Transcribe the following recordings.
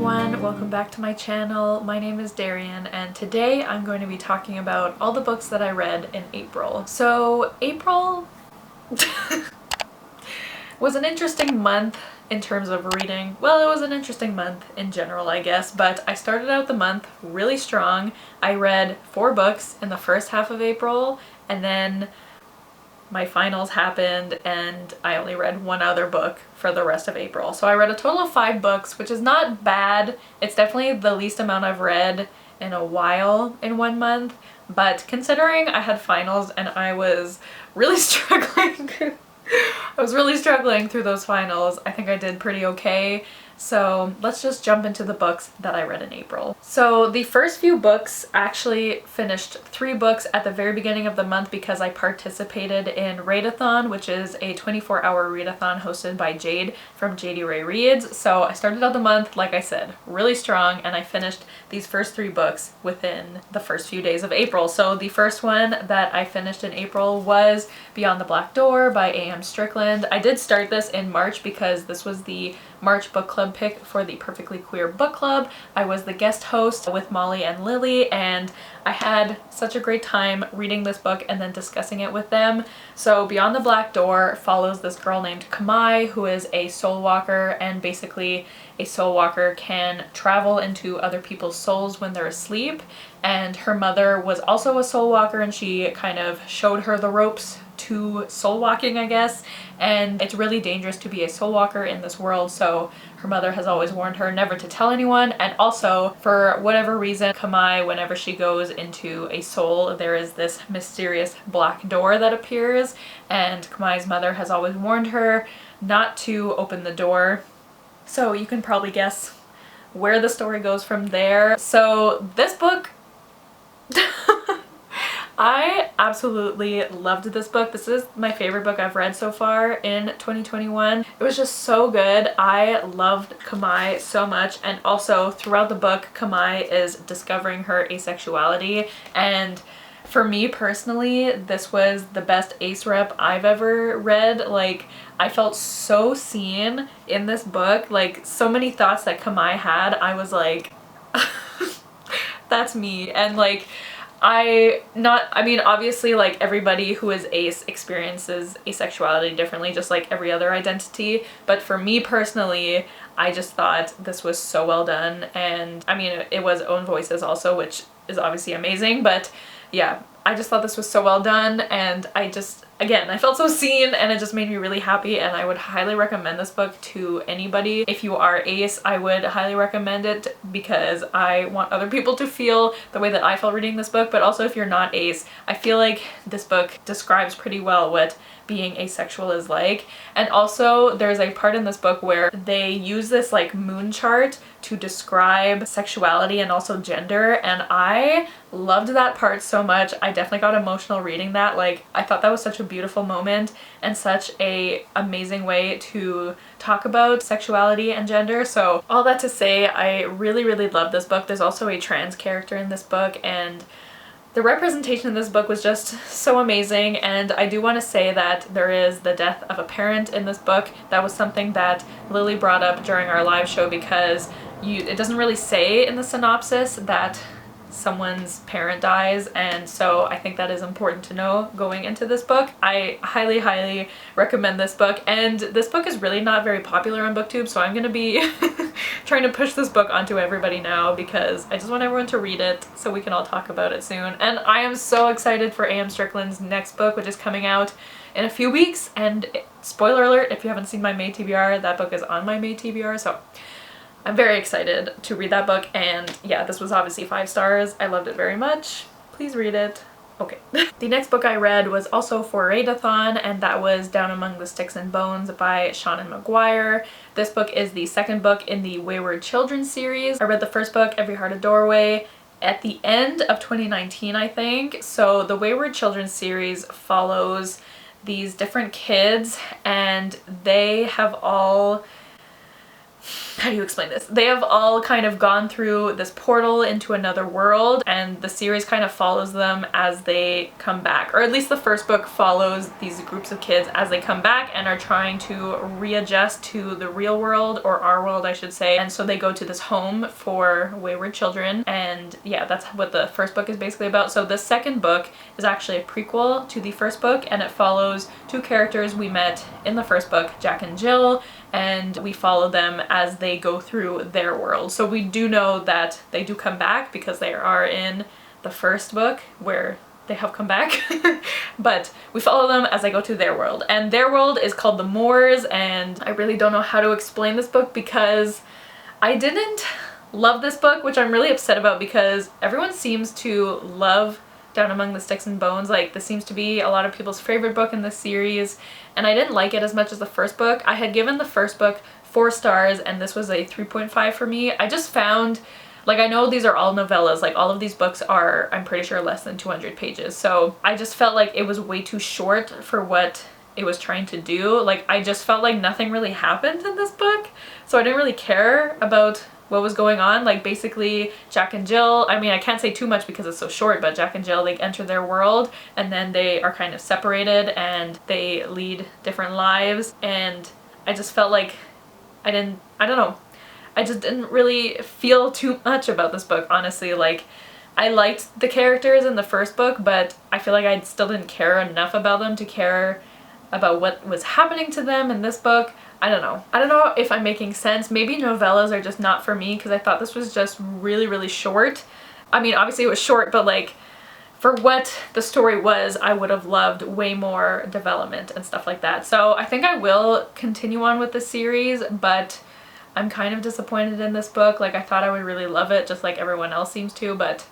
everyone, welcome back to my channel. My name is Darian and today I'm going to be talking about all the books that I read in April. So April was an interesting month in terms of reading. Well, it was an interesting month in general, I guess, but I started out the month really strong. I read 4 books in the first half of April, and then my finals happened and I only read 1 other book for the rest of April. So I read a total of 5 books, which is not bad. It's definitely the least amount I've read in a while in 1 month, but considering I had finals and I was really struggling I was really struggling through those finals, I think I did pretty okay. So let's just jump into the books that I read in April. So the first few books, actually finished 3 books at the very beginning of the month because I participated in Readathon, which is a 24-hour readathon hosted by Jade from JD Ray Reads. So I started out the month, like I said, really strong, and I finished these first 3 books within the first few days of April. So the first one that I finished in April was Beyond the Black Door by A.M. Strickland. I did start this in March because this was the March book club pick for the Perfectly Queer book club. I was the guest host with Molly and Lily, and I had such a great time reading this book and then discussing it with them. So Beyond the Black Door follows this girl named Kamai, who is a soul walker, and basically a soul walker can travel into other people's souls when they're asleep, and her mother was also a soul walker and she kind of showed her the ropes to soul walking, I guess, and it's really dangerous to be a soul walker in this world, so her mother has always warned her never to tell anyone. And also, for whatever reason, Kamai, whenever she goes into a soul, there is this mysterious black door that appears, and Kamai's mother has always warned her not to open the door. So you can probably guess where the story goes from there. So this book I absolutely loved this book. This is my favorite book I've read so far in 2021. It was just so good. I loved Kamai so much, and also throughout the book Kamai is discovering her asexuality, and for me personally this was the best ace rep I've ever read. Like, I felt so seen in this book. Like, so many thoughts that Kamai had, I was like that's me. And like, I mean obviously like everybody who is ace experiences asexuality differently, just like every other identity, but for me personally I just thought this was so well done. And I mean it was own voices also, which is obviously amazing, but yeah, I just thought this was so well done, and again, I felt so seen, and it just made me really happy, and I would highly recommend this book to anybody. If you are ace, I would highly recommend it because I want other people to feel the way that I felt reading this book, but also if you're not ace, I feel like this book describes pretty well what being asexual is like. And also there's a part in this book where they use this like moon chart to describe sexuality and also gender, and I loved that part so much. I definitely got emotional reading that. Like, I thought that was such a beautiful moment and such a amazing way to talk about sexuality and gender. So all that to say, I really loved this book. There's also a trans character in this book, and the representation in this book was just so amazing. And I do want to say that there is the death of a parent in this book. That was something that Lily brought up during our live show, because it doesn't really say in the synopsis that someone's parent dies, and so I think that is important to know going into this book. I highly recommend this book, and this book is really not very popular on BookTube, so I'm gonna be trying to push this book onto everybody now because I just want everyone to read it so we can all talk about it soon. And I am so excited for A.M. Strickland's next book, which is coming out in a few weeks, and spoiler alert, if you haven't seen my May TBR, that book is on my May TBR, so I'm very excited to read that book. And yeah, this was obviously 5 stars. I loved it very much. Please read it. Okay. The next book I read was also for Readathon, and that was Down Among the Sticks and Bones by Seanan McGuire. This book is the second book in the Wayward Children series. I read the first book, Every Heart a Doorway, at the end of 2019, I think. So the Wayward Children series follows these different kids, and they have all how do you explain this? They have all kind of gone through this portal into another world, and the series kind of follows them as they come back. Or at least the first book follows these groups of kids as they come back and are trying to readjust to the real world, or our world I should say. And so they go to this home for wayward children, and yeah, that's what the first book is basically about. So the second book is actually a prequel to the first book, and it follows two characters we met in the first book, Jack and Jill, and we follow them as they go through their world. So we do know that they do come back because they are in the first book where they have come back, but we follow them as they go to their world. And their world is called the Moors, and I really don't know how to explain this book because I didn't love this book, which I'm really upset about because everyone seems to love Down Among the Sticks and Bones. Like, this seems to be a lot of people's favorite book in this series, and I didn't like it as much as the first book. I had given the first book 4 stars, and this was a 3.5 for me. I just found, like, I know these are all novellas, like all of these books are, I'm pretty sure, less than 200 pages, so I just felt like it was way too short for what it was trying to do. Like, I just felt like nothing really happened in this book, so I didn't really care about what was going on. Like, basically Jack and Jill, I mean, I can't say too much because it's so short, but Jack and Jill, they enter their world and then they are kind of separated and they lead different lives, and I just felt like I don't know, I just didn't really feel too much about this book, honestly. Like, I liked the characters in the first book, but I feel like I still didn't care enough about them to care about what was happening to them in this book. I don't know. I don't know if I'm making sense. Maybe novellas are just not for me because I thought this was just really, really short. I mean, obviously it was short, but like, for what the story was, I would have loved way more development and stuff like that. So I think I will continue on with the series, but I'm kind of disappointed in this book. Like, I thought I would really love it, just like everyone else seems to, but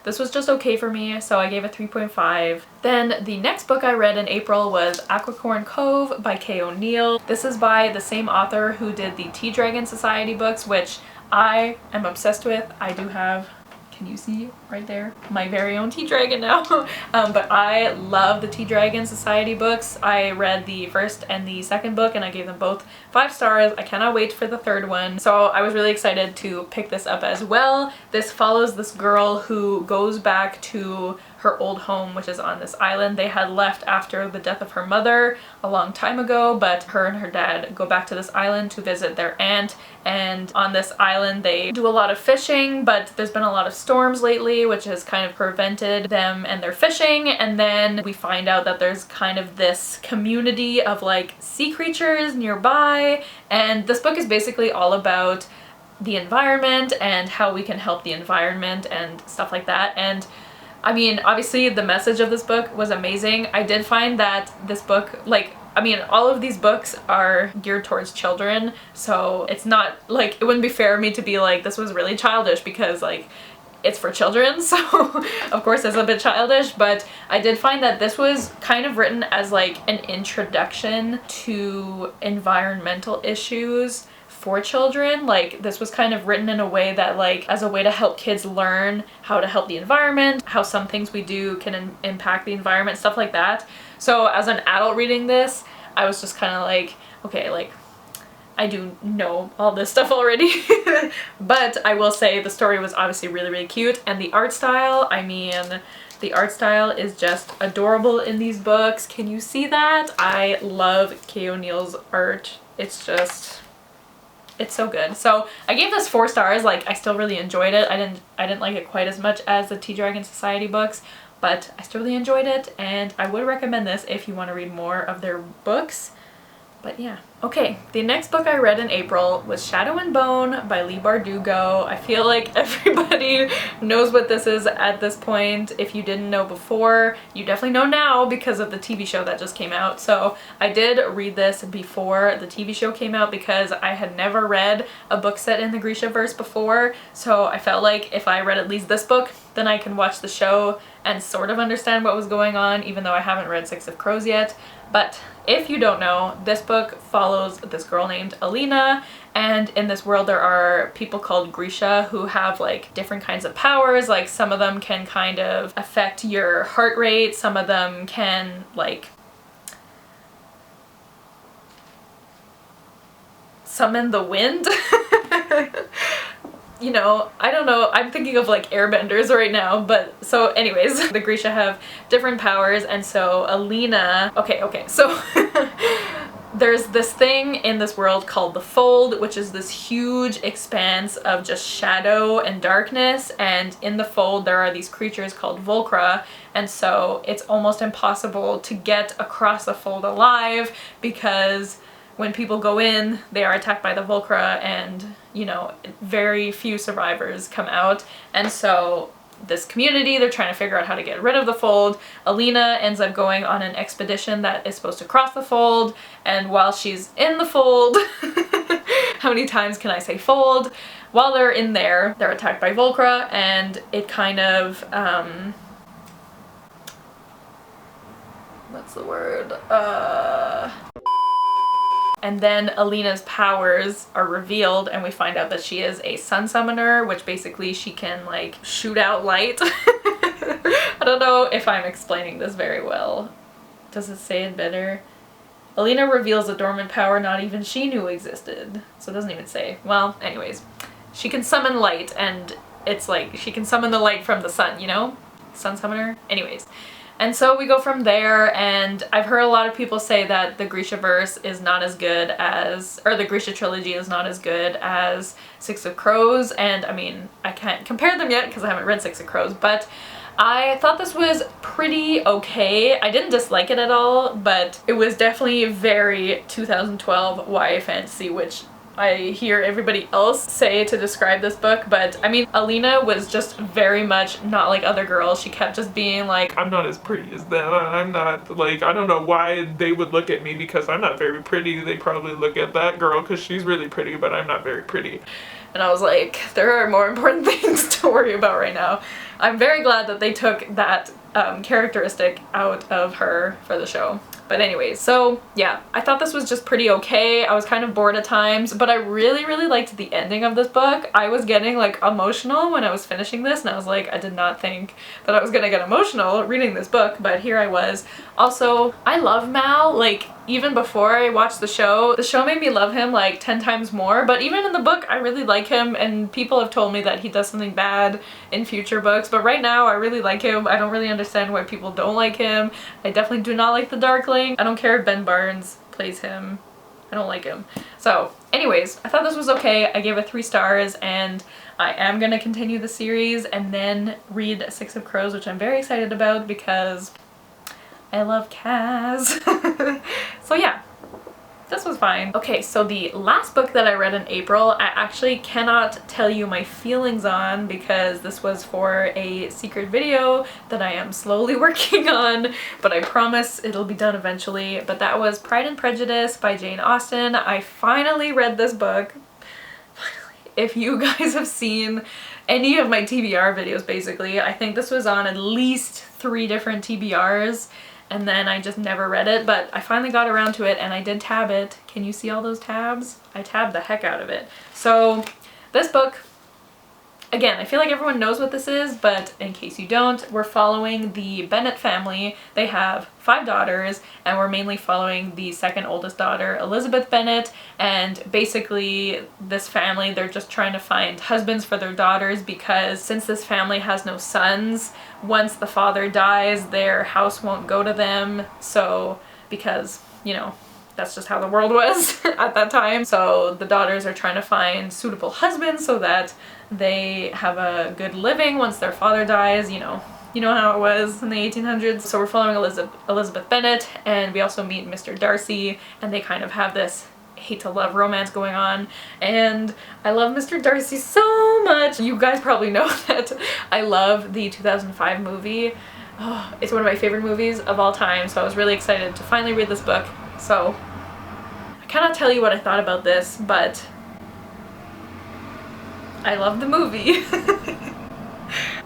this was just okay for me, so I gave it 3.5. Then the next book I read in April was Acorn Cove by Kay O'Neill. This is by the same author who did the Tea Dragon Society books, which I am obsessed with. I do have, can you see right there, my very own tea dragon now. But I love the Tea Dragon Society books. I read the first and the second book and I gave them both 5 stars. I cannot wait for the third one. So I was really excited to pick this up as well. This follows this girl who goes back to her old home, which is on this island. They had left after the death of her mother a long time ago, but her and her dad go back to this island to visit their aunt, and on this island they do a lot of fishing, but there's been a lot of storms lately, which has kind of prevented them and their fishing. And then we find out that there's kind of this community of like sea creatures nearby, and this book is basically all about the environment and how we can help the environment and stuff like that. And I mean, obviously the message of this book was amazing. I did find that this book, like, I mean, all of these books are geared towards children, so it's not like, it wouldn't be fair of me to be like, this was really childish, because like, it's for children, so of course it's a bit childish, but I did find that this was kind of written as like an introduction to environmental issues for children. Like, this was kind of written in a way that, like, as a way to help kids learn how to help the environment, how some things we do can impact the environment, stuff like that. So as an adult reading this, I was just kind of like, okay, like, I do know all this stuff already. But I will say the story was obviously really, really cute, and the art style, I mean, the art style is just adorable in these books. Can you see that? I love Kay O'Neill's art. It's just, it's so good. So I gave this 4 stars. Like, I still really enjoyed it. I didn't like it quite as much as the Tea Dragon Society books, but I still really enjoyed it, and I would recommend this if you want to read more of their books. But yeah. Okay, the next book I read in April was Shadow and Bone by Leigh Bardugo. I feel like everybody knows what this is at this point. If you didn't know before, you definitely know now because of the TV show that just came out. So I did read this before the TV show came out because I had never read a book set in the Grishaverse before. So I felt like if I read at least this book, then I can watch the show and sort of understand what was going on, even though I haven't read Six of Crows yet. But if you don't know, this book follows this girl named Alina, and in this world there are people called Grisha who have like different kinds of powers. Like, some of them can kind of affect your heart rate, some of them can like summon the wind. you know, I don't know, I'm thinking of like airbenders right now, but so anyways, the Grisha have different powers, and so Alina, okay, so there's this thing in this world called the Fold, which is this huge expanse of just shadow and darkness, and in the Fold there are these creatures called Volcra, and so it's almost impossible to get across the Fold alive because when people go in, they are attacked by the Volcra, and, you know, very few survivors come out. And so this community, they're trying to figure out how to get rid of the Fold. Alina ends up going on an expedition that is supposed to cross the Fold, and while she's in the Fold, how many times can I say Fold? While they're in there, they're attacked by Volcra, and it kind of, what's the word? And then Alina's powers are revealed, and we find out that she is a sun summoner, which basically she can like shoot out light. I don't know if I'm explaining this very well. Does it say it better? Alina reveals a dormant power not even she knew existed. So it doesn't even say. Well, anyways. She can summon light, and it's like she can summon the light from the sun, you know? Sun summoner? Anyways. And so we go from there, and I've heard a lot of people say that the Grishaverse is not as good as, or the Grisha trilogy is not as good as Six of Crows, and I mean, I can't compare them yet because I haven't read Six of Crows, but I thought this was pretty okay. I didn't dislike it at all, but it was definitely very 2012 YA fantasy, which I hear everybody else say to describe this book, but I mean, Alina was just very much not like other girls. She kept just being like, I'm not as pretty as them, I'm not, like, I don't know why they would look at me because I'm not very pretty. They probably look at that girl because she's really pretty, but I'm not very pretty. And I was like, there are more important things to worry about right now. I'm very glad that they took that characteristic out of her for the show. But anyways, so yeah, I thought this was just pretty okay. I was kind of bored at times, but I really liked the ending of this book. I was getting like emotional when I was finishing this, and I was like, I did not think that I was gonna get emotional reading this book, but here I was. Also, I love Mal, like, even before I watched the show made me love him like 10 times more, but even in the book I really like him, and people have told me that he does something bad in future books, but right now I really like him. I don't really understand why people don't like him. I definitely do not like the Darkling. I don't care if Ben Barnes plays him. I don't like him. So anyways, I thought this was okay. I gave it 3 stars, and I am gonna continue the series and then read Six of Crows, which I'm very excited about because I love Kaz. So yeah, this was fine. Okay, so the last book that I read in April, I actually cannot tell you my feelings on because this was for a secret video that I am slowly working on, but I promise it'll be done eventually. But that was Pride and Prejudice by Jane Austen. I finally read this book. Finally. If you guys have seen any of my TBR videos, basically, I think this was on at least 3 different TBRs. And then I just never read it, but I finally got around to it and I did tab it. Can you see all those tabs? I tabbed the heck out of it. So this book, again, I feel like everyone knows what this is, but in case you don't, we're following the Bennet family. They have 5 daughters, and we're mainly following the second oldest daughter, Elizabeth Bennet, and basically this family, they're just trying to find husbands for their daughters because since this family has no sons, once the father dies, their house won't go to them, so because, you know, that's just how the world was at that time. So the daughters are trying to find suitable husbands so that they have a good living once their father dies, you know how it was in the 1800s. So we're following Elizabeth Bennet, and we also meet Mr. Darcy, and they kind of have this hate to love romance going on, and I love Mr. Darcy so much. You guys probably know that I love the 2005 movie. Oh, it's one of my favorite movies of all time, so I was really excited to finally read this book. So I cannot tell you what I thought about this, but I love the movie.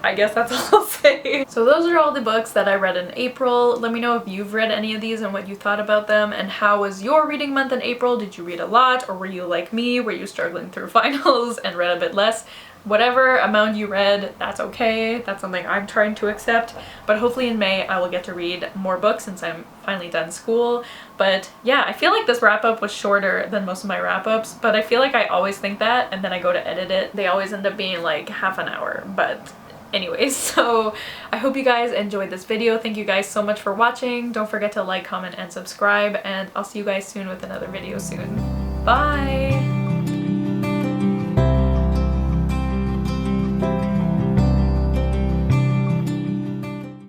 I guess that's all I'll say. So those are all the books that I read in April. Let me know if you've read any of these and what you thought about them, and how was your reading month in April? Did you read a lot, or were you like me? Were you struggling through finals and read a bit less? Whatever amount you read, that's okay. That's something I'm trying to accept. But hopefully in May I will get to read more books since I'm finally done school. But yeah, I feel like this wrap-up was shorter than most of my wrap-ups, but I feel like I always think that, and then I go to edit it. They always end up being like half an hour, but anyways, so I hope you guys enjoyed this video. Thank you guys so much for watching. Don't forget to like, comment, and subscribe, and I'll see you guys soon with another video soon. Bye!